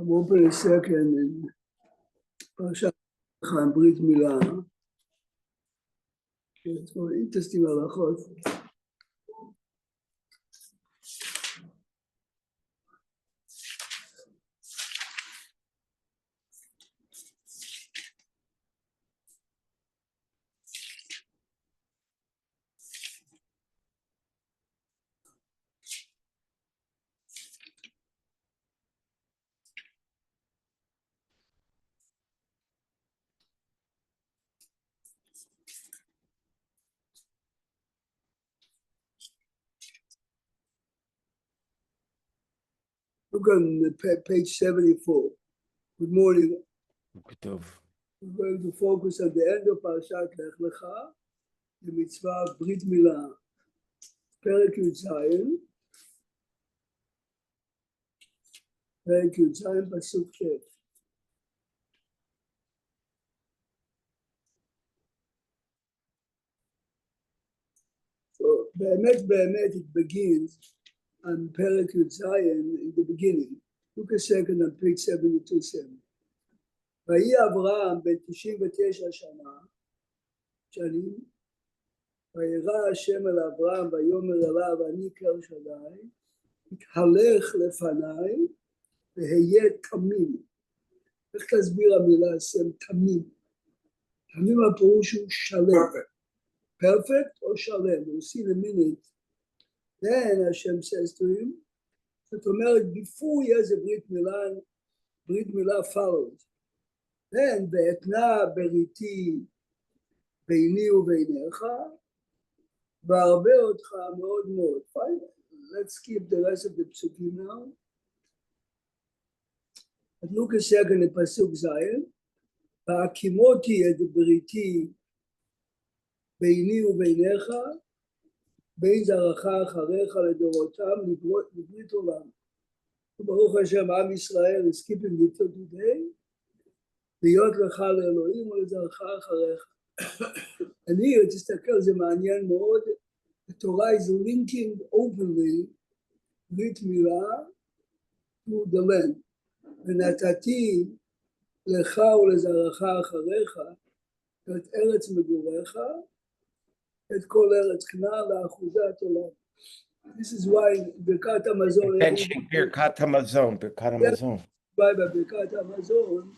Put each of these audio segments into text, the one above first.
I'm opening a second in Parashat Brit Milah. It's more interesting halachot. Look on page 74. Good morning. Good. We're going to focus on the end of Parashat Lech Lecha, the mitzvah Brit Milah, Perek Yud Zayin, Pasuk Tet. So, באמת, it begins on Perek Yud Zayin in the beginning. Look a second on page 72-7. ויהי אברהם בן 99 שנים, וירא השם אל אברהם ויאמר אליו אני כאל שדי, התהלך לפניי והיה תמים. איך תסביר המילה שם תמים? תמים הפירוש הוא שלם. Perfect or שלם? We'll see in a minute. Then Hashem says to him, זאת אומרת, before he has a ברית מילה follows. Then, ואתנה בריתי ביני וביניך, וארבה אותך מאוד מאוד. Fine, let's skip the rest of the psukim now. But look a second at פסוק זין, והקימותי את בריתי ביני וביניך, בין זרעך אחריך לדורותם לברית עולם. ברוך השם, עם ישראל is keeping it till today. להיות לך לאלוהים ולזרעך אחריך. אני תסתכל, זה מעניין מאוד, התורה is linking openly ברית מילה to the land. ונתתי לך ולזרעך אחריך את ארץ מגוריך, את כל ארץ כנען לאחוזת עולם. This is why ברכת המזון... ברכת המזון. בברכת המזון,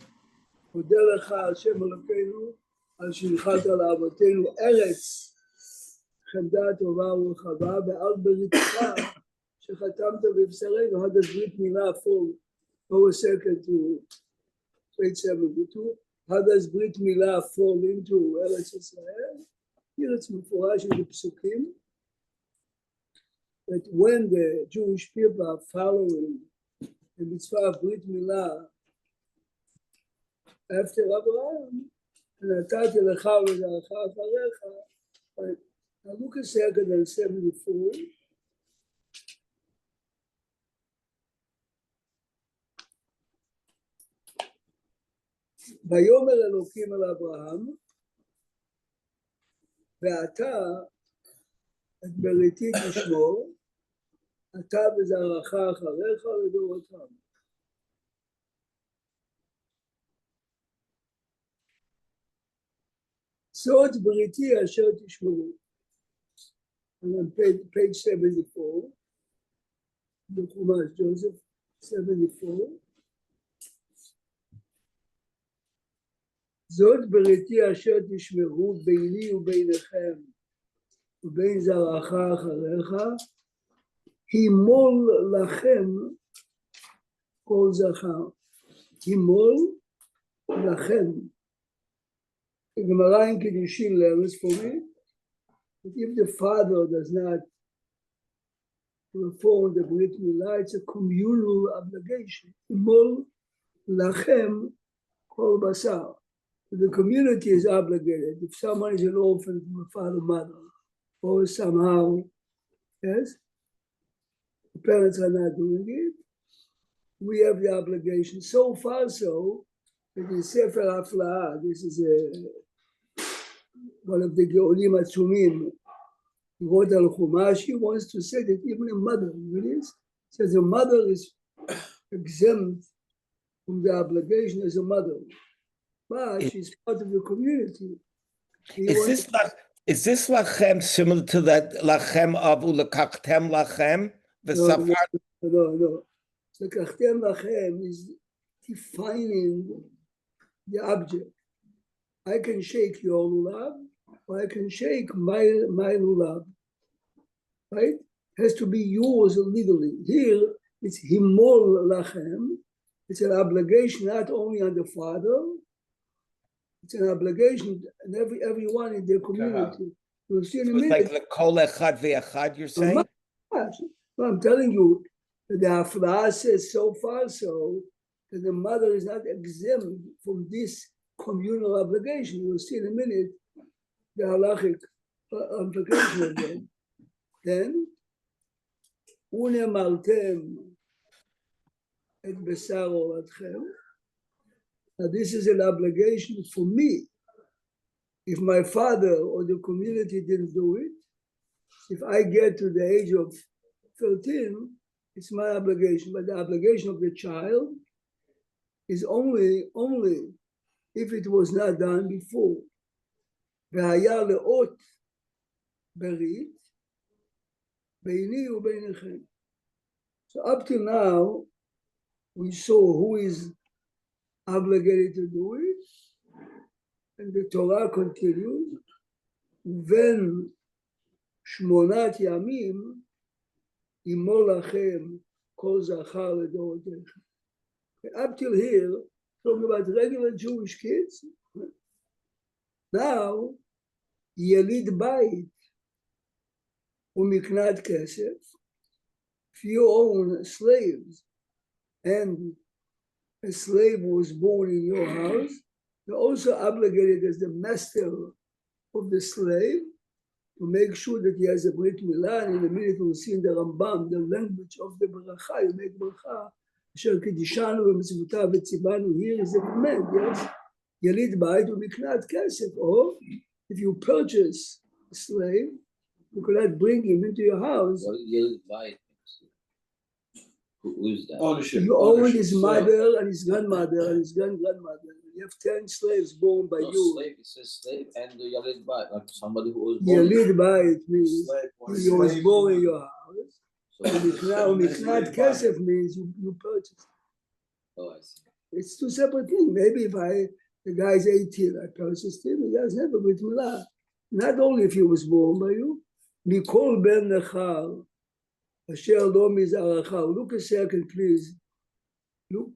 מודה לך השם אלוקינו על שהנחלת לאבותינו ארץ חמדה טובה ורחבה ועל בריתך שחתמת בבשרנו. How does ברית מילה fall? Go a second to page 72. How does ברית מילה fall into ארץ ישראל? ארץ מפורש in the פסוקים. That when the Jewish people are following the mitzvah of ברית מילה after Abraham, ונתתי לך ולזרעך אחריך. Now look a second at 74. ויאמר אלוקים אל אברהם, ואתה את בריתי תשמור, אתה וזרעך אחריך לדורותם. זאת בריתי אשר תשמרו. On page 74, בחומש ג'וזף 74. זאת בריתי אשר תשמרו ביני וביניכם ובין זרעך אחריך, הימול לכם כל זכר. הימול לכם. The Gemara in Kiddushin learns for me that if the father does not perform the Brit Milah, it's a communal obligation. Imol lachem kol basar. The community is obligated. If someone is an orphan from a father, mother, or somehow, yes, the parents are not doing it, we have the obligation. So far so, that in Sefer Haflaah, this is one of the Geolim Atzumim, he wrote al Chumash, he wants to say that even a mother, says a mother is exempt from the obligation as a mother. But she's part of the community. Is this lachem similar to that lachem of ulekachtem lachem? No. The kachtem lachem is defining the object. I can shake your lulav, or I can shake my lulav. Right? It has to be yours legally. Here, it's himol lachem. It's an obligation not only on the father, it's an obligation on everyone in their community. You'll see in a minute. Like kol echad ve'echad, you're saying? No, I'm telling you, the Afra says so far so that the mother is not exempt from this communal obligation. You'll see in a minute the halachic implication of them. Then, unemaltem et besar oratchem. Now, this is an obligation for me. If my father or the community didn't do it, if I get to the age of 13, it's my obligation. But the obligation of the child is only if it was not done before. והיה לאות ברית ביני וביניכם. So up till now, we saw who is obligated to do it, and the Torah continues, ובין שמונת ימים ימול לכם כל זכר לדורותיכם. Up till here, talking about regular Jewish kids, now, יליד בית ומקנת כסף, if you own slaves and a slave was born in your house, you're also obligated as the master of the slave to make sure that he has a Brit Milah. And in a minute we'll see in the Rambam, the language of the Baracha, you make Baracha, אשר קידשנו במצוותיו וציוונו, here is a command, yes? יליד בית ומקנת כסף, or if you purchase a slave, you could not bring him into your house. יליד בית. Who is that? Ownership. You own his mother and his grandmother and his grandmother. You have 10 slaves born by you. Slave, it says slave and the Yalid Bait, like somebody who was born. Yalid Bait means he was born in your house. So Miknat Kesef means you purchased. Oh, I see. It's two separate things. Maybe if the guy's 18, I purchased him, he doesn't have a Brit Milah. Not only if he was born by you, Mikol Ben Nechar. Look a second, please.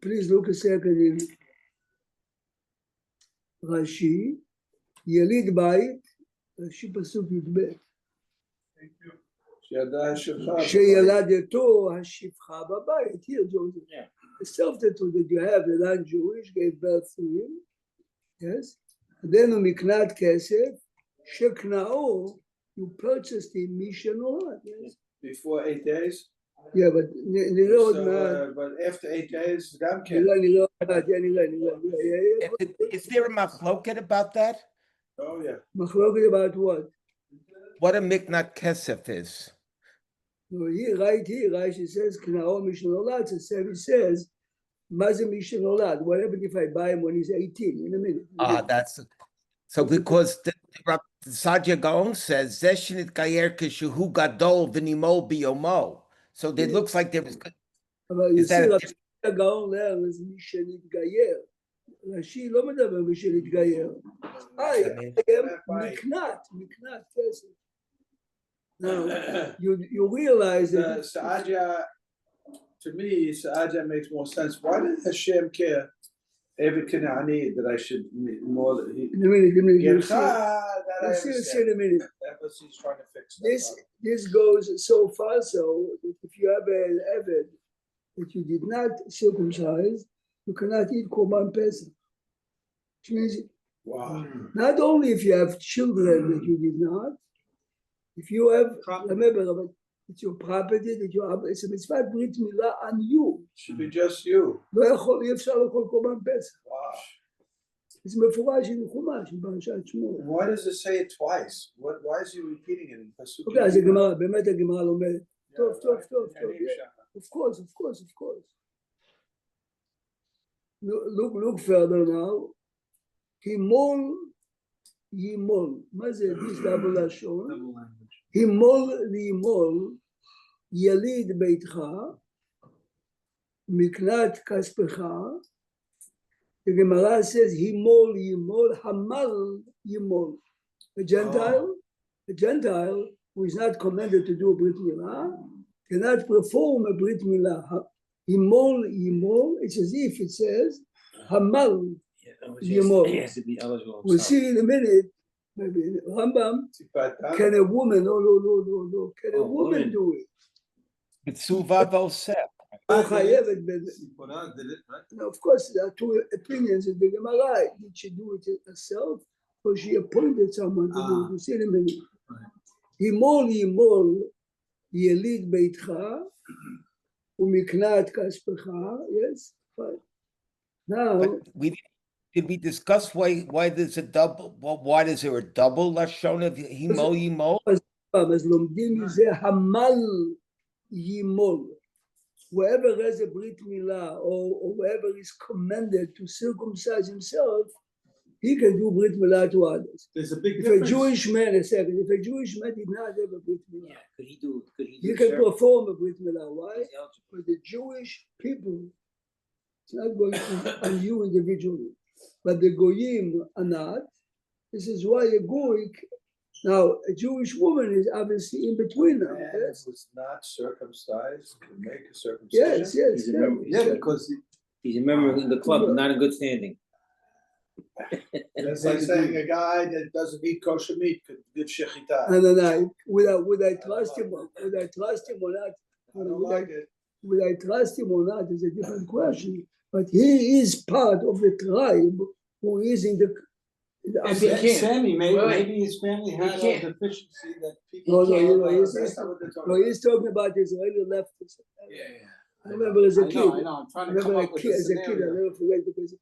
Please look a second in Rashi. Yelid Bait, Rashi Pasuk Yudbet. Thank you. Sheyaladeto Hashivcha Babayit. Here, Joseph. The self-title that you have, the non-Jewish, gave birth to him. Yes. And then Miknat Kesef, Sheknao, you purchased him, Mishanot. Yes. Before 8 days? Yeah, but but after 8 days, Is there a machloket about that? Oh, yeah. Machloket about what? What a miknat kesef is? No, right here, Rashi says, Knao Mishnolad. He says, Mazim Mishnolad. What happened if I buy him when he's 18? In a minute. That's so because the Sadia Gaon says Zeshinit Gayer Kishuhu Gadol Vinimol Biomo. So it looks like there was. Is that a Gaon there is Mishnit Gayer? Rashi lo medaber Mishnit Gayer. I am Miknat. Now you realize that Saadia, to me, Saadia makes more sense. Why did Hashem care? Every Kanani that I should more. Give me a minute. That's what he's trying to fix. This goes so far so that if you have an Eved that you did not circumcise, you cannot eat Korban Pesach. Which means, not only if you have children that you did not, if you have, remember, it's your property, it's a mitzvah Brit Milah on you. It should be just you. אי אפשר לאכול קורבן פסח. It's מפורש in חומש, in פרשת שמות. Why does it say it twice? Why is he repeating it in Pasuk? אוקיי, אז הגמרא, באמת הגמרא לומדת. טוב. Of course. look further now. ימול. מה זה this double לשון? ימול לימול, יליד ביתך, מקנת כספך. The Gemara says, ימול ימול, המל ימול. A Gentile who is not commanded to do a Brit Milah cannot perform a Brit Milah. Yimol, Yimol, it's as if it says, Hamal, Yimol. He has to be eligible. We'll see in a minute, maybe in Rambam, can a woman, no, can a woman do it? Mitzuva v'oseh. Or chayevet ben- Now, of course, there are two opinions in the Gemara. Did she do it herself, or she appointed someone to do it? We'll see in a minute. Yimol, Yimol, Yelid Beitcha, Umiknat Kaspecha, yes, fine. Now, But did we discuss why there's a double? Well, why is there a double lashon of himo yimo? as lomdim mizeh hamal yimol. Whoever has a brit milah or whoever is commanded to circumcise himself, he can do brit milah to others. There's a big If a Jewish man, if a Jewish man did not have a brit milah, Yeah, could he do? he can sure. perform a brit milah. Why? He's eligible. For the Jewish people, it's not going to on you individually, but the goyim are not. This is why a goy. Now, a Jewish woman is obviously in between them. man Yes, who's not circumcised can make a circumcision. yes, yes. He's a member. yes. Yeah, because He's a member of the club, but not in good standing. it's like saying a guy that doesn't eat kosher meat could give shechita. And would I trust him? Would I trust him or not? I don't like it. Would I trust him or not is a different question. But he is part of the tribe who is in the. If he can't. Sammy, Wait. maybe his family had a can't. deficiency that No, people no, can't. you know, he's That's not what they're talking No, he's talking about Israeli leftists. Yeah. I remember as a I kid. know, I'm I trying to come remember up with a as a kid, I'll scenario. never forget because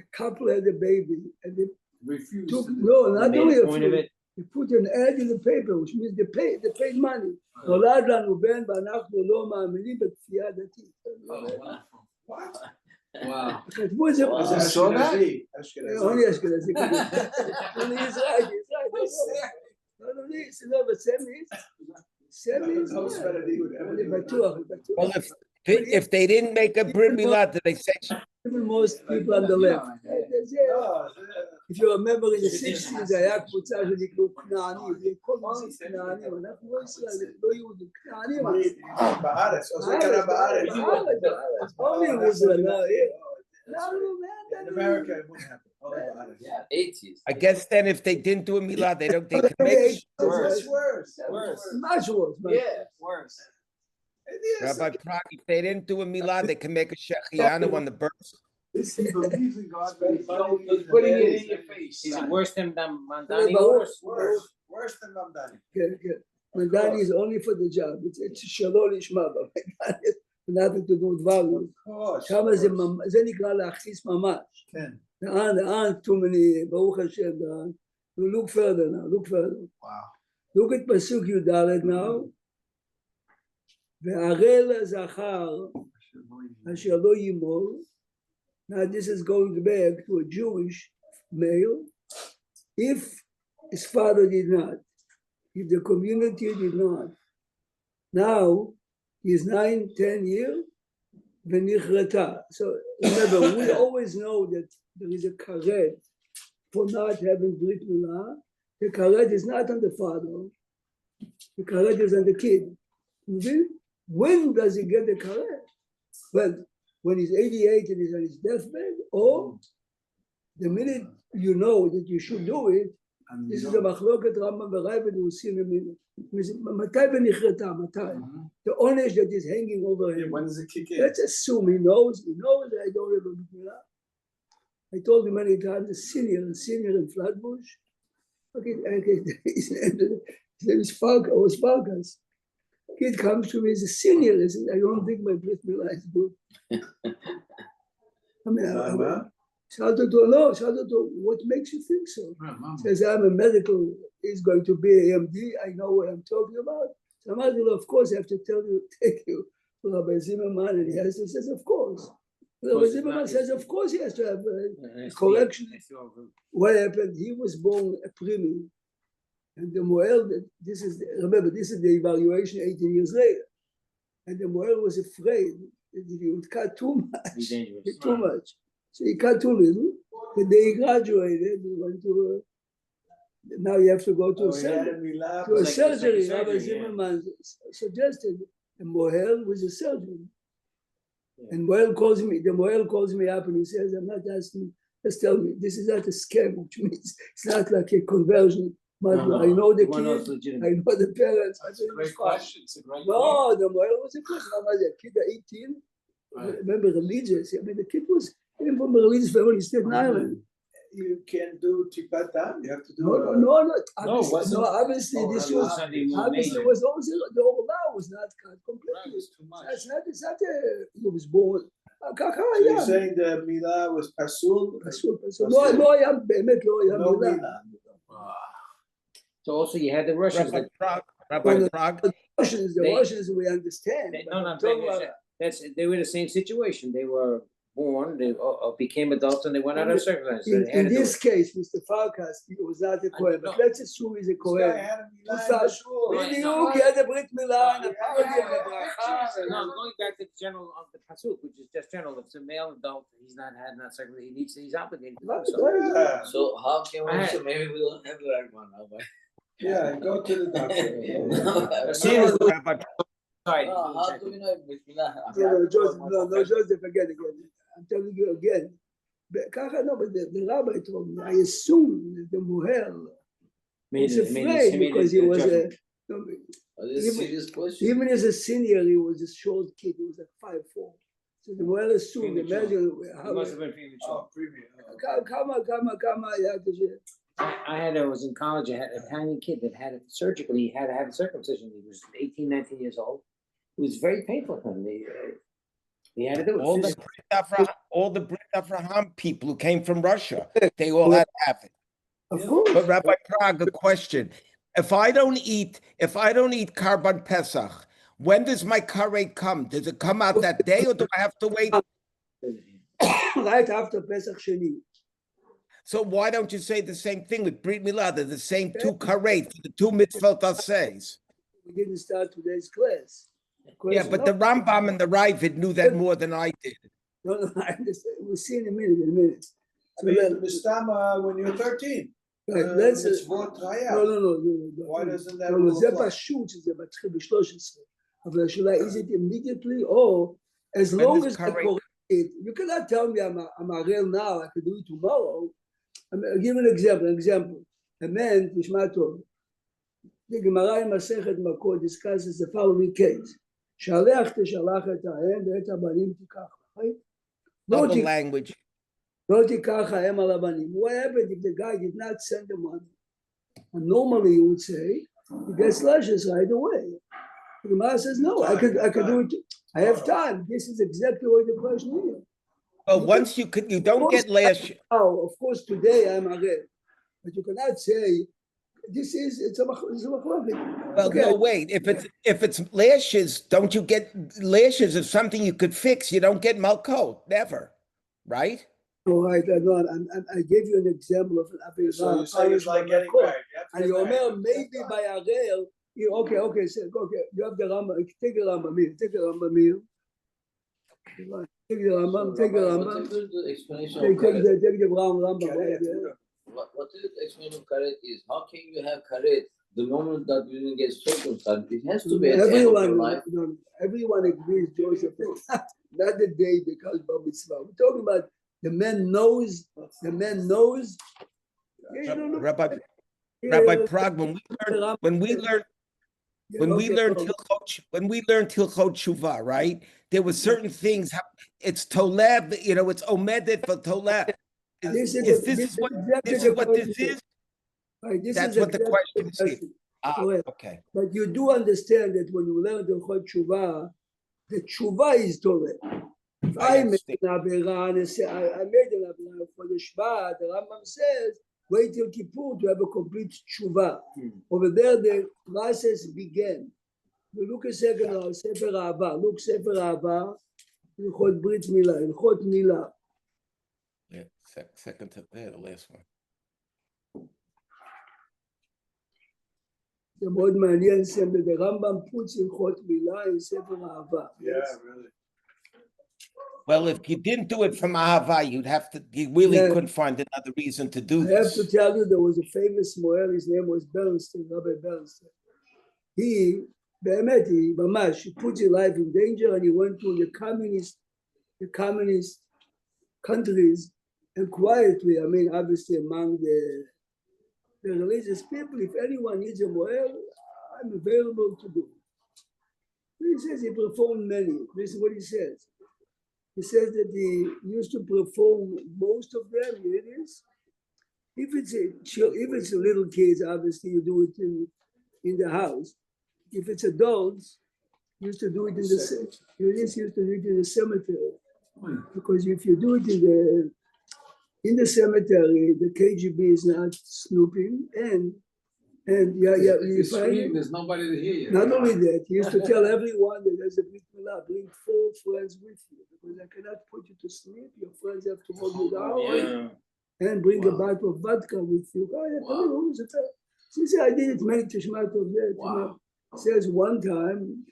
a couple had a baby and they Refuse. took to do no, it. not Made only a a point of few. it. They put an ad in the paper, which means they paid money. נולד לנו בן ואנחנו לא מאמינים בכפייה דתית. What? Wow. כתבו את זה. Is it saw that? Ashkenazi? Ashkenazi. only אשכנזי. only Israeli. לא, לא, but Sammy is No Sephardi would ever אני do it. בטוח. Well, if they didn't make a brit milah, did they say? Even most people on the left. No, If you remember in the 60s, היה קבוצה שנקראו כנענים, כל זה כנענים, אנחנו לא ישראלים, לא יהודים, כנענים. בארץ, אז זה קרה בארץ. בארץ, only in Israel, no, In America, it wouldn't happen. Only בארץ. Yeah, 80s. I guess then if they didn't do a milah, they can make. It's worse. much worse. Worse. Rabbi Prague, if they didn't do a milah, they can make a shechianu on the birth. He believes in God, but he's Putting it in your face. Is it worse than Mandani? Worse than Mamdani. Mandani is only for the job. It's שלא לשמה, nothing to do with value. Of course. כמה זה נקרא להכניס ממש. כן. לאן, too many, ברוך השם, look further now, look further. Wow. Look at פסוק י"ד now. והערל זכר אשר לא ימול. Now this is going back to a Jewish male. If his father did not, if the community did not, now he's 9, 10 years, v'nichrata. So remember, we always know that there is a karet for not having brit milah. The karet is not on the father. The karet is on the kid. Okay? When does he get the karet? Well, when he's 88 and he's on his deathbed, or the minute you know that you should do it, this is a machloket Rambam v'Ravid we'll see in a minute. מתי ונכרתה? מתי? The onesh that is hanging over him. When does it kick in? Let's assume he knows that I don't have a brit milah. I told him many times, a senior in Flatbush. Okay, his name is Farkas. Kid comes to me as a senior. He says, I don't think my brit milah is good. I mean, shout out to what makes you think so? Says, I'm a medical, he's going to be AMD, I know what I'm talking about. So I'm of course, I have to take you to Rabbi Zimmerman, and he says, of course. Rabbi Zimmerman says, of course he has to have a correction. What happened? He was born a primi, and the Moel, remember, this is the evaluation 18 years later. And the Moel was afraid that if he would cut too much, so he cut too little. The day he graduated, he went to now you have to go to a surgery. Rabbi Zimmerman suggested, and Moel was a surgeon. And Moel calls me up and he says, I'm not asking, just tell me, this is not a scam, which means it's not like a conversion. I know the kid, I know the parents. That's a great question. It's a great No, the Moel was a question. I was a kid at 18, remember religious. I mean, the kid came from a religious family in Staten Island. You can't do tipat dam. You have to do. No. Obviously, this was always the whole law was not cut completely. It's too much. It's not he was born. So you're saying the milah was pasul? לא היה, באמת לא היה No מילה. milah. So also you had the Russians. Rabbi Prague. The Russians we understand. They, but no, I'm I'm talking saying about- they were the same situation. They were born, they became adults, and they went out of circumstances. In this case, Mr. Farkas, he was not a Kohen, but let's assume he's a This guy Kohen. had a milah in the shul. בדיוק, he had a ברית מילה and a party of the bracha. No, I'm going back to the general of the pasuk, which is just general. If it's a male adult, he's not circumcised, he's obligated to do so. Yeah. So how can we I- say maybe we don't have the right one now? Yeah, go to the doctor. Same as Rabbi Sorry. How do we know if Bismillah? No, Joseph, again. I'm telling you again. ככה, no, but the rabbi told me, I assume that the Mohel was afraid because he was a, This is a serious question. even as a senior, he was a short kid, he was like 5'4". So the Mohel assumed, imagine how, must have been premature. Oh, premium. כמה היה קשה. I was in college, I had a tiny kid that had it surgically, he had to have a circumcision. He was 18, 19 years old. It was very painful for him. He had to do it. all the Brit Avraham people who came from Russia, they all had to have it. Of course. But Rabbi Prague, a question. If I don't eat Karban Pesach, when does my karet come? Does it come out that day or do I have to wait? Right after Pesach Sheni. So why don't you say the same thing with Brit Milah? They're the same two karet, the two mitzvot says. We didn't start today's class. Yeah, but the Rambam and the Ravid knew that more than I did. No, I understand. We'll see in a minute. I mean, Mistama, when you're 13. Right, let's... מצוות חייב. No. Why doesn't that No, rule זה apply? פשוט שזה מתחיל ב-13. אבל השאלה, is it immediately or as long as I correct it, you cannot tell me I'm a real now, I can do it tomorrow. I'll give an example. A man, תשמע טוב, the Gemara in Masechet Makot discusses the following case. שלח תשלח את האם ואת הבנים תיקח. Right? Double language. לא תיקח האם על הבנים. What happened if the guy did not send the money? And normally you would say, he gets lashes right away. The Gemara says, no, I could do it. I have time. This is exactly what the question is. Well, once you don't get lash. Oh, of course, today I'm arel. But you cannot say, it's a machlokes. Well, no, wait. If it's lashes, don't you get lashes of something you could fix? You don't get malkot, never, right? All right, I gave you an example of an So you say it's like getting married. And you אומר, maybe by arel, okay, so, okay, you have the Rambam, take the Rambam here, take the Rambam here. Take the Rambam. What is the explanation of Take karet? the Rambam right there. What is the explanation of karet is? How can you have karet the moment that you didn't get circumcised? It has to be at the end of your life. Everyone agrees, Joseph. Not the day because Bar Mitzvah. We're talking about the man knows. Yeah, Rabbi Prague, when we learned Hilchot Shuvah, right? There were certain things. It's Toleb, it's Omedet for Toleb. This is what this is? Right, That's what the question is. Okay. But you do understand that when you learn the Hilchot Shuvah, the Shuvah is Torah. If I made an Avera and I made an Avera for the Shvat, the Rambam says, wait till Kippur to have a complete Shuvah. Over there, the process began. You look a second now, Sefer Ahava. Look, Sefer Ahava. הלכות ברית מילה, הלכות מילה. Yeah, second to there, the last one. זה מאוד מעניין, הרמב"ם פוץ הלכות מילה עם ספר אהבה. Yeah, really. Well, if you didn't do it from Ahava, you really Yeah. couldn't find another reason to do I have to this. tell you, there was a famous Moel, his name was Bernstein, Rabbi Bernstein. He, באמת, ממש, he put his life in danger and he went to the communist countries and quietly, I mean, obviously among the religious people, if anyone needs a Moel, I'm available to do. He says he performed many. This is what he says. He says that he used to perform most of them. Here it is. If it's a little kids, obviously you do it in the house. If it's adults, you used to do it in the cemetery. Because if you do it in the cemetery, the KGB is not snooping, and you find there's nobody to hear you. not only that, he used to tell everyone that there's a brit milah, bring 4 friends with you, because I cannot put you to sleep. Your friends have to hold you down and bring a bottle of vodka with you. He said, I did it many tishmat of that. Wow. He says one time,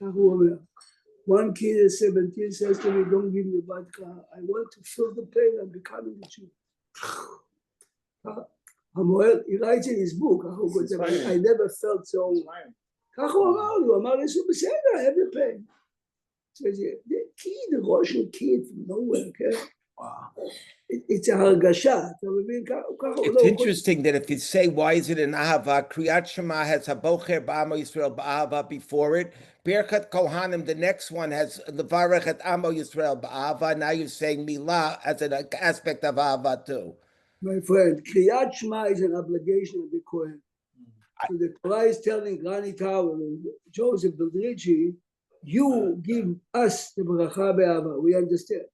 one kid at 17 says to me, don't give me vodka. I want to feel the pain. I'm becoming a Jew. He writes in his book, I never felt so. ככה הוא אמר לי שהוא בסדר, I have the pain. The kid, ראש של kid, nowhere, כן? It's a הרגשה, אתה מבין? It's interesting that if you say, why is it in Ahava, Kriyat Shema has Habocher B'Amo Yisrael B'Ahava before it. Birkat Kohanim, the next one, has Levarech et Amo Yisrael B'Ahava. Now you're saying Milah as an aspect of Ahava too. My friend, Kriyat Shema is an obligation of the Kohen. So the Torah is telling Granny Tower and Joseph Beldrici, you give us the bracha be'ava. We understand.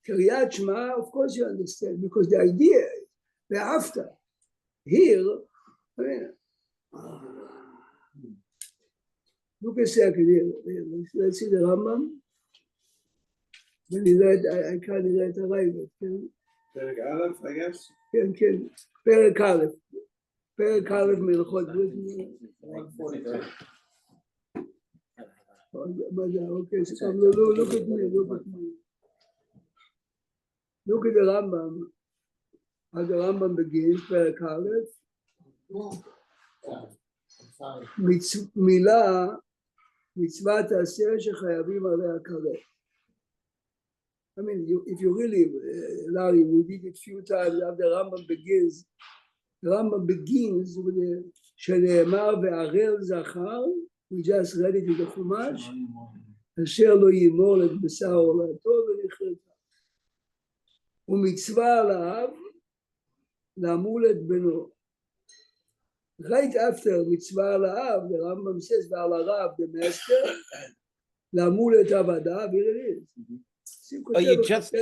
Kriyat Shema, of course you understand, because the idea is the after. Here, I mean, look a second here. Let's see the Rambam. When he read, I can't read the right. Perek Aleph, I guess. כן, פרק א', פרק א' מלכות ברית מילה. 143. Okay, so look at me. Look at the Rambam. As the Rambam begins, פרק א', מילה, מצוות עשה שחייבים עליה כרת. I mean, if you really, Larry, we did it a few times after the Rambam begins with the שנאמר וערל זכר, we just read it in the חומש, אשר לא ימול את בשר עולתו ונכרתה. ומצווה עליו למול את בנו. Right after מצווה עליו, the Rambam says, ועל הרב, the master, למול את עבדיו, here it is. Oh, you just,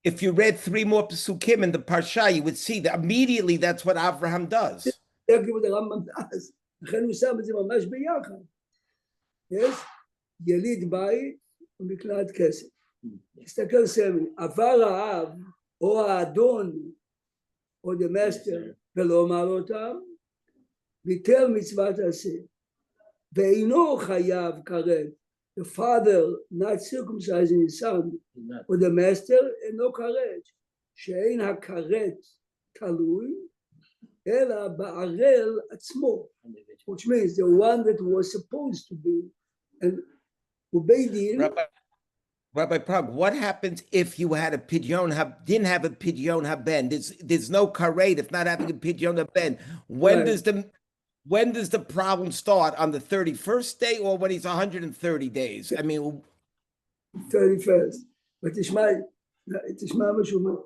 if you read 3 more Pesukim in the Parsha, you would see that immediately that's what Avraham does. Exactly what the Rambam does. לכן הוא שם את זה ממש ביחד. יש יליד בית ומקלט כסף. תסתכל סמי, עבר האב או האדון או the master ולא אמר אותם, ביטל מצוות עשה. ואינו חייב כרת. The father not circumcising his son, or the master, and no karet. שאין הכרת תלוי, אלא בערל עצמו, which means the one that was supposed to be, and Ubeidin. Rabbi Prague, what happens if you had a pidyon, didn't have a pidyon haben? There's no karet if not having a pidyon haben. When does the problem start? On the 31st day or when he's 130 days? I mean, 31st. But Tishma Mashuma,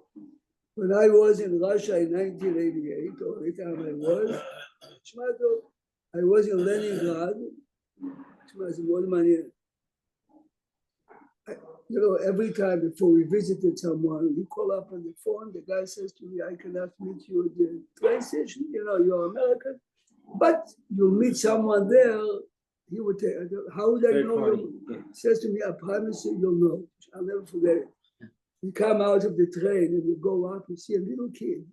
when I was in Russia in 1988, or the time I was in Leningrad. Every time before we visited someone, you call up on the phone, the guy says to me, I cannot meet you at the train station, you're American. But you'll meet someone there, he would take, how would I Third know? party, yeah. He says to me, I promise you, you'll know. I'll never forget it. You come out of the train and you go up, you see a little kid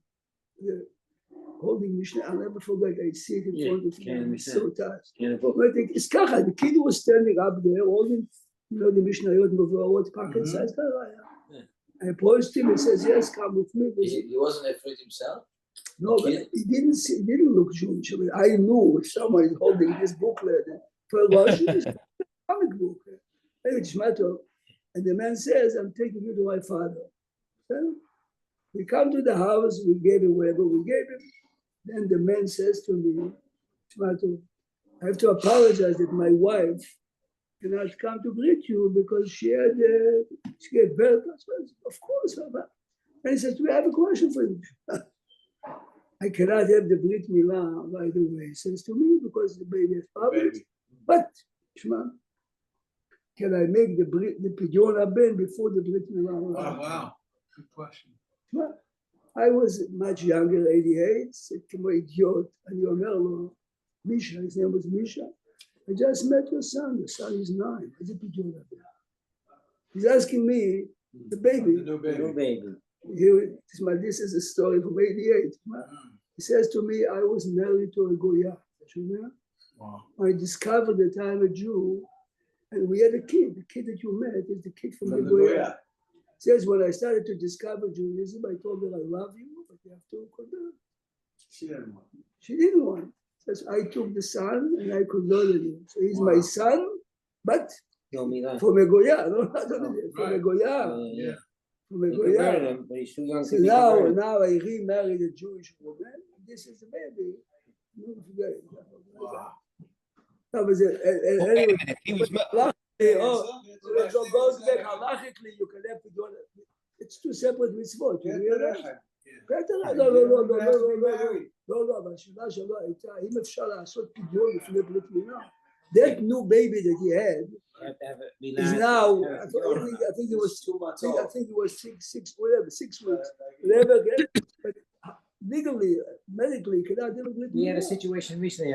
holding Mishnah. I'll never forget. I see it in front of me. I'm so touched. I think it's kacha. The kid was standing up there holding, the Mishnayot Mevorot pocket size. I approached him and says, yes, come with me. He wasn't afraid himself? No, but he didn't look Jewish. I mean, I knew if someone is holding this booklet, for Rosh, it's a comic book. And the man says, I'm taking you to my father. So we come to the house, we gave him whatever we gave him. Then the man says to me, I have to apologize that my wife cannot come to greet you because she gave birth. Of course. And he says, we have a question for you. I cannot have the Brit Milah right away. He says to me, because the baby is published. But, Shema, can I make the Pidyon Haben before the Brit Milah? Oh, wow. Good question. Shema, I was much younger, 88, said, כמו idiot, אני אומר לו, Misha, his name was Misha, I just met your son is 9. Is it Pidyon Haben? He's asking me, the baby. The new baby. This is a story from 88. He says to me, I was married to a Goya. Wow. I discovered that I'm a Jew, and we had a kid. The kid that you met is the kid from the Goya. He says, when I started to discover Judaism, I told her, I love you, but you have to condone. She didn't want. She didn't want. Says, I took the son and I condoned him. So he's my son, but from a Goya. No, from a Goya. Yeah. From a He converted Goya. him, but he's too young So to be converted. now I remarried a Jewish woman. This is the baby. Never forget it. Wow. That was it. Wait a Anyway, minute. He was so goes back halachically. You can have to do it. It's two separate mitzvot. You realize? לא, אבל השאלה שלו הייתה, אם אפשר לעשות פדיון לפני ברית מילה, that new baby that he had is now, I think it was 2 months old. I think it was 6 weeks, whatever. But legally, medically, cannot do it. We had a situation recently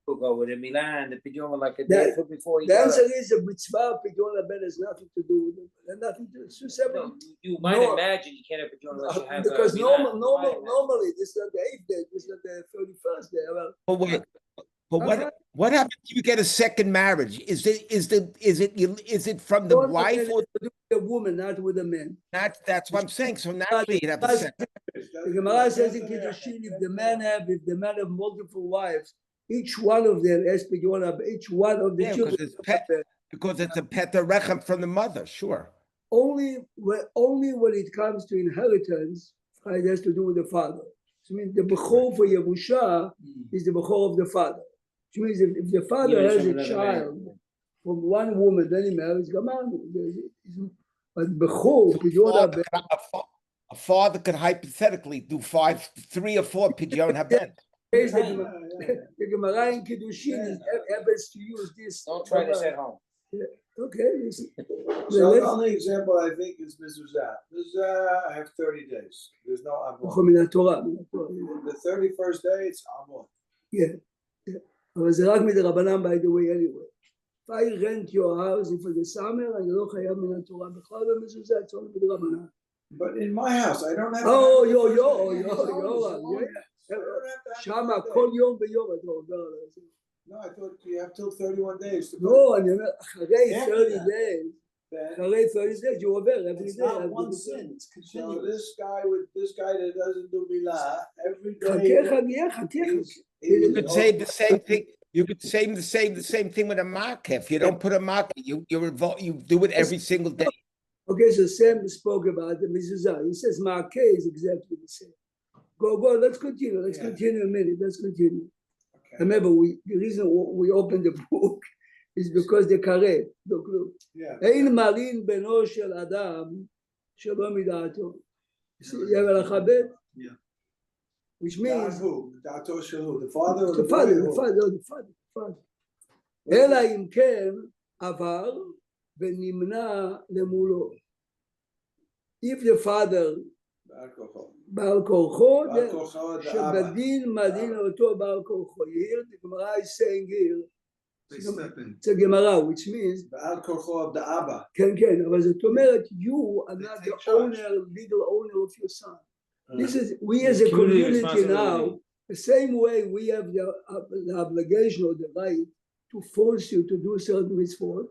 ago with Milan, the Pidyon were like a day before he The got answer is the mitzvah Pidyon Haben has nothing to do with it. Nothing to do. It's two separate. No, you might imagine you can't have Pidyon unless you have because Milan. normally this is not the 8th day, this is not the 31st day. Well, but what happens if you get a second marriage? Is it from the wife or the woman, not with the man? That's what I'm saying. So naturally you'd have a second. The Gemara says in Kiddushin, if the man have multiple wives, each one of them has Pidyon Haben, each one of the children. Because it's a Peter Rechem from the mother, sure. Only when it comes to inheritance, it has to do with the father. So means the Bechor for Yevusha is the Bechor of the father. Which means if the father has a child from one woman, then he marries Gaman. But Bechor, Pidyon Haben. A father could hypothetically do 3 or 4 Pidyon Haben. The Gemara in Kiddushin happens to use this. Don't try this at home. Okay. So the only example I think is Mezuzah. Mezuzah, I have 30 days. There's no Amor. The 31st day, it's Amor. Yeah. אבל זה רק מדרבנן, by the way, anyway. If I rent your house for the summer, אני לא חייב מן התורה בכלל במזוזה, it's only מדרבנן. But in my house, I don't have. Oh, שמה, כל יום ביום אתה עובר על זה. No, I thought you have till 31 days. No, אני אומר, אחרי 30 days. אחרי 30 days, you over every day. It's not one sin, it's continuous. So this guy that doesn't do milah, every day. You could say the same thing. You could say the same thing with a marker. If you don't put a marker, you do it every single day. Okay, so Sam spoke about the mezuzah. He says marker is exactly the same. Go, let's continue. Let's continue a minute. Let's continue. Okay. Remember, the reason we opened the book is because the karet. Look. Ein marin beno shel adam shelo midato. You have a chabet? Yeah. Which means the father or the father. אלא אם כן עבר ונמנע למולו. If the father בעל כורחו, שבדין מדין אותו בעל כורחו. Here the Gemara is saying here, It's a Gemara, which means, Ba'al korcho of the Abba. כן, כן, אבל זאת אומרת, you are They not take the charge. legal owner of your son. This is, we as a Community community now, responsibility. the same way we have the obligation or the right to force you to do certain mitzvot.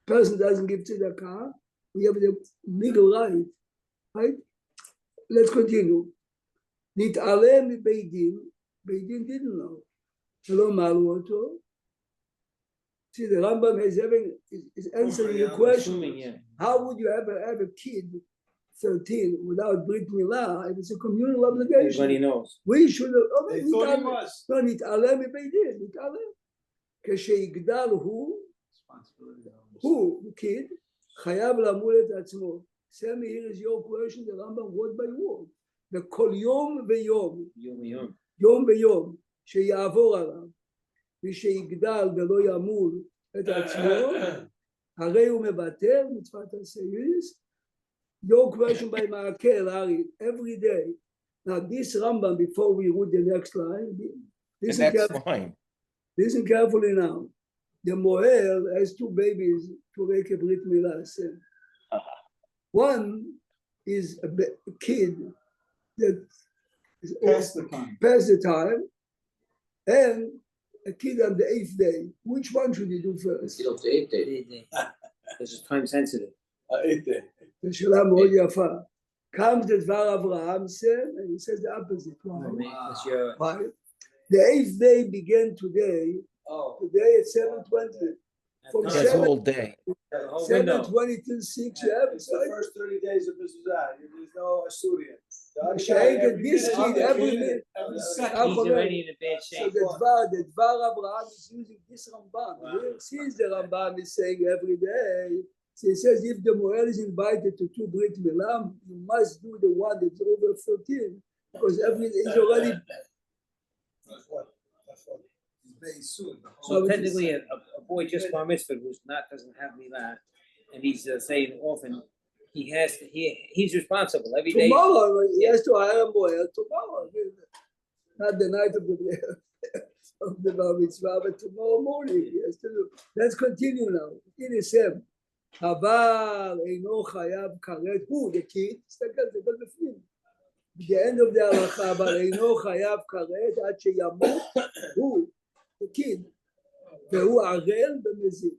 Person doesn't give tzedakah, we have the legal right, right? Let's continue. נתעלם מבית דין, בית דין didn't know. שלא מעלו אותו. See, the Rambam is answering the question. Assuming, yeah. How would you ever have a kid, 13, without Brit Milah? If it's a communal obligation. Everybody knows. We should They thought he was. לא, נתעלם מבית דין, נתעלם. כשיגדל הוא, kid, חייב למול את עצמו. Sammy, here is your question, the Rambam word by word. וכל יום ויום, יום. יום ויום, שיעבור עליו, ושיגדל ולא ימול את עצמו, הרי הוא מוותר מצוות הסייס. Your question by Ma'akel, Ari, every day. Now this Rambam, before we read the next line, listen carefully now. The Moel has two babies to make a Brit Milah. One is a kid that is past the time, and a kid on the 8th day. Which one should you do first? Instead of the 8th day. This is time sensitive. 8th day. זו שאלה מאוד יפה. Comes the דבר Abraham said, and he says the opposite. Why? The 8th day began today. Today at 7:20. From That's all day. 7:20 till 6, you have It's the first 30 days of Mezuzah. There's no Assyrian. This kid every minute. He's already in a bad So shape. the Dvar Abraham is using this Rambam. Since the Rambam is saying every day, so he says if the Moel is invited to 2 Brit Milah, you must do the one that's over 13, because everything is already. Very soon. So technically, a boy just bar mitzvah who's doesn't have milah, and he's say an orphan, he's responsible every day. Tomorrow, he has to hire a Moel tomorrow. Not the night of the Bar Mitzvah, but tomorrow morning he has to do. Let's continue now. In the same. אבל אינו חייב כרת, הוא, the kid, תסתכל, זה כל בפנים. The end of the הלכה, אבל אינו חייב כרת עד שימות, הוא, the kid, והוא ערל במזיד.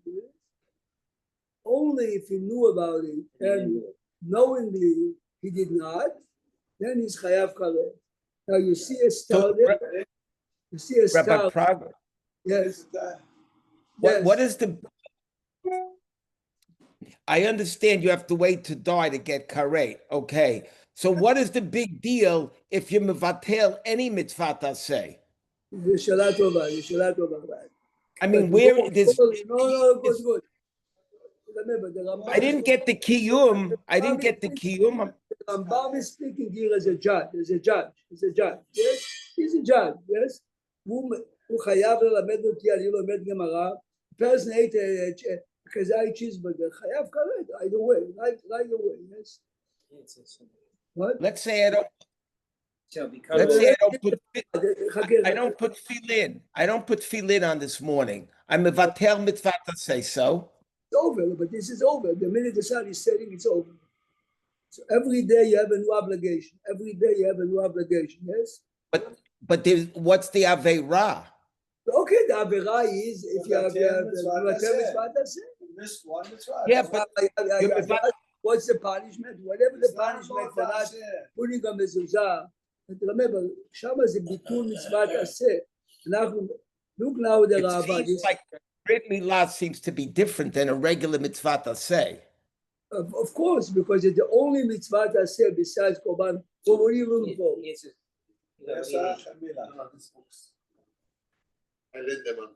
Only if he knew about it, and knowingly he did not, then he's חייב כרת. Now you see a star there? You see a star? Yes. What is the... I understand you have to wait to die to get karet. Okay. So what is the big deal if you mevatel any mitzvah say? I mean, where this? No, good. Remember, the Rambam. I didn't get the kiyum. The Rambam is speaking here as a judge. Yes, he's a judge. Yes, הוא חייב ללמד אותי, אני לומד גמרא. person ate כזית cheeseburger, חייב כרת, right away, yes. What? Let's say I don't. I don't put filin. I don't put filin on this morning. I'm a vatel mitzvah to say so. It's over, but this is over. The minute the sun is setting, it's over. So every day you have a new obligation. Yes. But what's the aveira? Okay, the avera is if you have mitzvah. Missed one, that's right. Yeah, but what's the punishment? Whatever the punishment for not putting a mezuzah. Remember, Shama is a bitul mitzvah aseh. Look now the Rabbah. Like Brit Milah seems to be different than a regular mitzvah aseh. Of course, because it's the only mitzvah aseh besides korban. So what are you looking for? I read them on.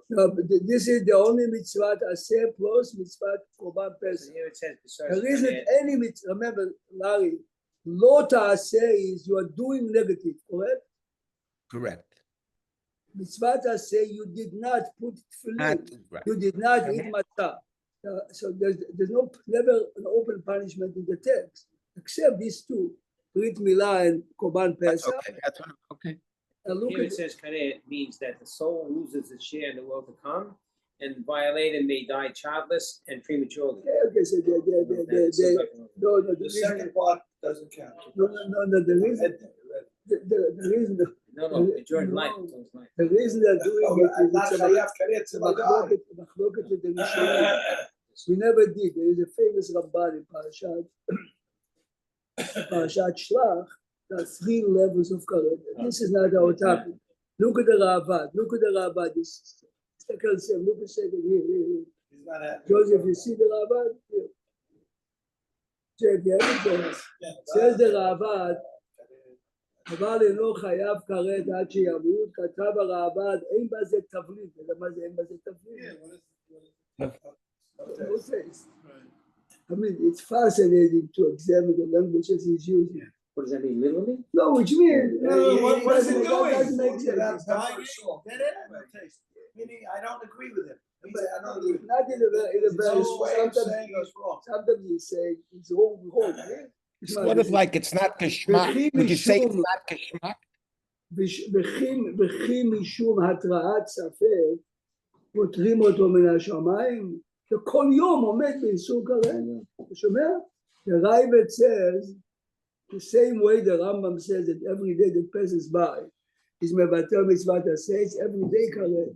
No, but this is the only mitzvah aseh plus mitzvah korban pesach. There isn't any mitzvah. Remember, Larry, lo ta'aseh is you are doing negative, correct? Correct. Mitzvah aseh, you did not put tefillin. You did not eat matzah. So there's never an open punishment in the text, except these two, Brit Milah and korban pesach. Okay, that's what, okay. look Here at it says karet means that the soul loses its share in the world to come, and violated may die childless and prematurely. okay, so no, The the second part doesn't count. no, the reason, the reason, No, enjoying life until his life. the reason they're doing Oh, it is not it's a chayav karet till they die. מחלוקת לראשונים. We never did. There is a famous Ramban in Parashat Shlach. There are 3 levels of karet. This is not our topic. Look at the Ravad. Look at the Ravad. Look at second here. He's not happy. Joseph, you see the Ravad? Here. Check the evidence. Says the Ravad, אבל אינו חייב כרת עד שימות, כתב הרעב"ד, אין בזה תבליט. אתה יודע מה זה אין בזה תבליט? I mean, it's fascinating to examine the languages he's using. What does that mean, literally? No, which means, What is it that doing? doesn't make sense. Meaning, I don't agree with him. But not in a very, sometimes you say it's wrong. It's sort of like it's not geschmack. Would you say it's not geschmack? וכי משום התרעת ספק, פותרים אותו מן השמיים, שכל יום עומד באיסור כרת. אתה שומע? The Raavad says, the same way the Rambam says that every day that passes by is mevatel mitzvat aseh, it's every day keret.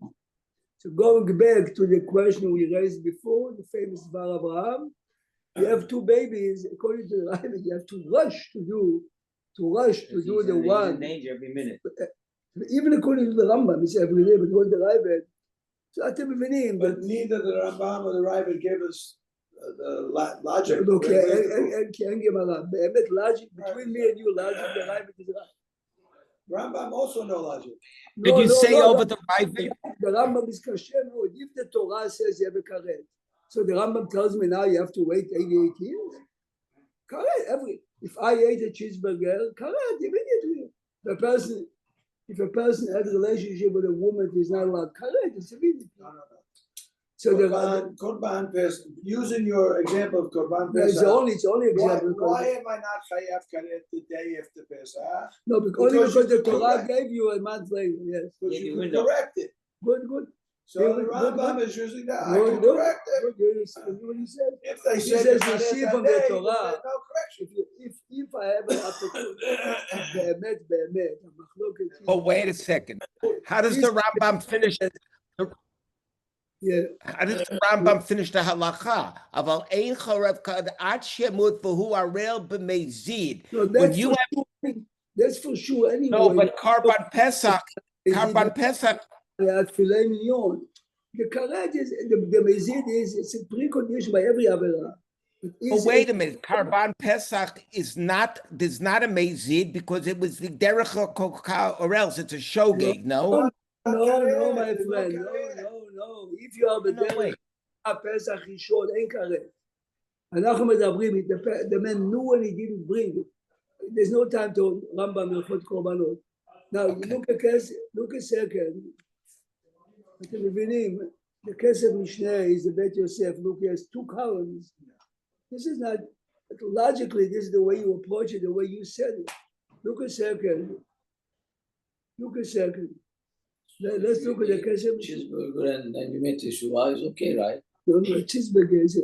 So going back to the question we raised before, the famous Dvar Abraham, you have 2 babies, according to the Raavad, you have to rush to do the one. He's in danger every minute. Even according to the Rambam, it's every day, but according to the Raavad, so אתם מבינים, But neither the Rambam or the Raavad gave us the logic. Okay, אין גמרא, באמת logic, between me and you, logic, the Raavad is right. Rambam also no logic. Did you say over the Raavad? The Rambam is kasher. No, if the Torah says you have a karet, so the Rambam tells me now you have to wait 88 years. Karet, if I ate a cheeseburger, karet immediately. If a person has a relationship with a woman, he's not allowed karet. It's immediately. No. So Korban Pesach, using your example of Korban it's Pesach. only example. Why am I not chayav karet the day after Pesach? No, because the Torah gave you a month later. Yes. Because Yeah, you you can know. correct it. Good. So the Rambam is using that. I can Good. correct it. What he said. If they He say says it's you not see that from day, the there's Torah. no correction. If I have an opportunity, באמת, המחלוקת היא- Oh, wait a second. How does the Rambam finish? Yeah. How does the Rambam finish the halacha? אבל אין חורב כד עד שימות והוא ערל במזיד. No, When that's you for have sure. That's for sure anyway. no, but Karban Pesach, At filet mignon. The karet is the mezid is it's a precondition by every avera. oh, wait a minute. Karban Pesach is not, there's not a mezid because it was the derech HaKokah, or else it's a shogeg, no? No, my friend. No. If you are No way. בדרך הפסח ראשון, אין karet. אנחנו מדברים, the man knew when he didn't bring it. There's no time to Rambam Hilchot Korbanot. Now, Okay. look a second. אתם מבינים, the כסף משנה is the בית יוסף. Look, he has 2 columns. This is not, logically, this is the way you approach it, the way you said it. Look a second. Let's look at the כסף משנה. Cheeseburger and you made teshuvah is okay, right? No, cheeseburger is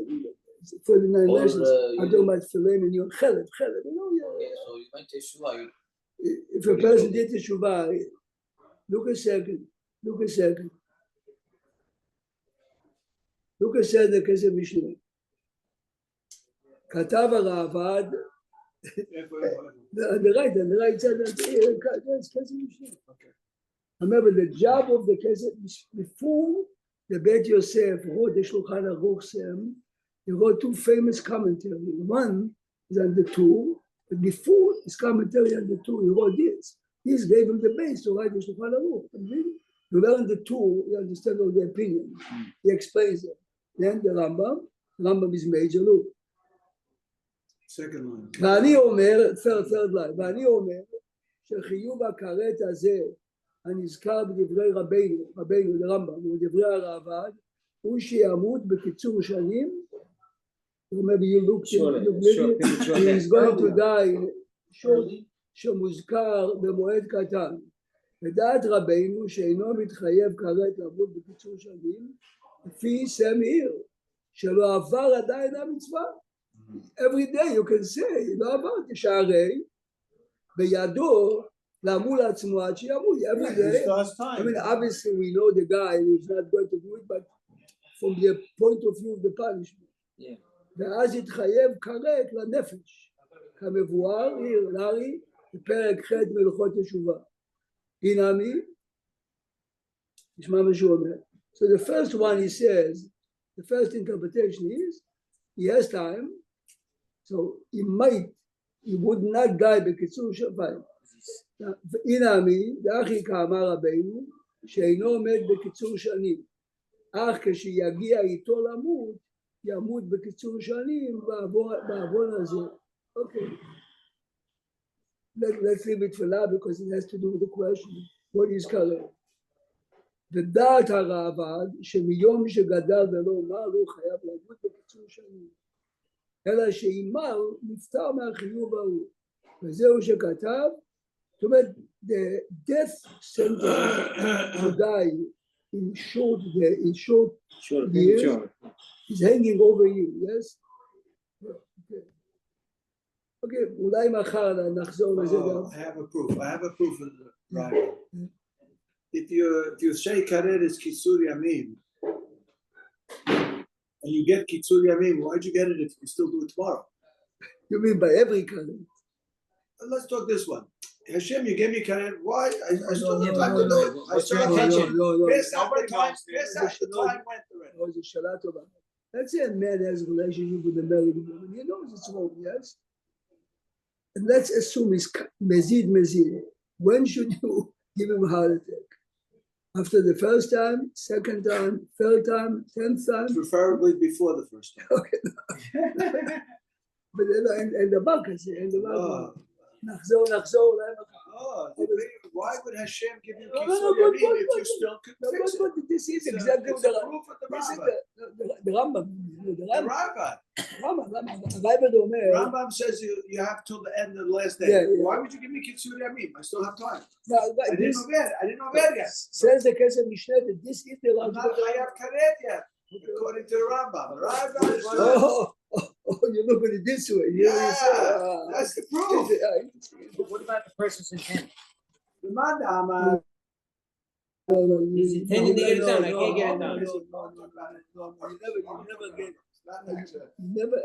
39 Or, lessons. I'm talking about filet mignon. Chelep. You know, Okay, so you made teshuvah. if a person did teshuvah, look a second. Look at the כסף משנה. כתב הרעב"ד, on the right side, that's כסף משנה. Remember, the job of the כסף, before the Beit Yosef wrote the Shulchan Aruch Sem, he wrote 2 famous commentaries. One is on the 2, but before his commentary on the 2, he wrote this. This gave him the base to write the Shulchan Aruch. You learn the 2, you understand all the opinions. He explains it. Then the Rambam is major. Look. Second line. ואני אומר, third line, ואני אומר שחיוב הכרת הזה הנזכר בדברי רבינו לרמב"ם ובדברי הרעב"ד הוא שימות בקיצור שנים. Maybe you look he is going to die שמוזכר במועד קטן לדעת רבינו שאינו מתחייב כרת לעבוד בקיצור שנים, לפי שם עיר, שלא עבר עדיין המצווה. Every day you can say, לא עברתי, שהרי בידו לעמול לעצמו עד שימות. Every day, I mean, obviously we know the guy who's not going to do it, but from the point of view of the punishment. Yeah. ואז התחייב כרת לנפש, כמבואר נרי בפרק ח' מלאכות תשובה. הינמי, נשמע מה שהוא אומר. So the first one he says, the first interpretation is, he has time, so he would not die בקיצור שפיים. הינמי, ואחי כאמר רבינו, שאינו עומד בקיצור שנים, אך כשיגיע איתו למות, ימות בקיצור שנים בעוון הזה. Okay. Let's leave it for now because it has to do with the question, what is correct? ודעת הרעב"ד שמיום שגדל ולא מר הוא חייב למות בקיצור שנים. אלא שאימר נפטר מהחיוב ההוא. וזהו שכתב, זאת אומרת, the death sentence to die in short years is hanging over you, yes? Okay, אולי מחר נחזור לזה גם. I have a proof in the Bible. If you say karet is kitzur yamim, and you get kitzur yamim, why'd you get it if you still do it tomorrow? You mean by every karet? Let's talk this one. Hashem, you gave me karet. Why? I still No, have time no, to do it. I What's still your have time. intention? No. Guess out the time. Guess out the time went already. זו שאלה טובה. Let's say a man has a relationship with a married woman. He knows it's wrong, yes? And let's assume it's mezid. When should you give him a heart attack? After the first time, second time, third time, 10th time? Preferably before the first time. Okay. But אין דבר כזה, אין דבר כזה. נחזור, Why would Hashem give you No, kitzur but- yamim if you still could fix it? This is It's exactly it's the a proof of the this is Rambam. the Rambam. The Rambam. הרייבד אומר, Rambam says you have till the end of the last day. Yeah. Why would you give me kitzur yamim? I still have time. no, I didn't know that yet. says the case of Mishnah that this is the I'm not logical. chayav karet yet, according to the Rambam. The Rambam is You look at it this way. that's the proof. But what about the person's intent? The man, He's intending to get it done. I can't get it done. No, you never get. not like that. You never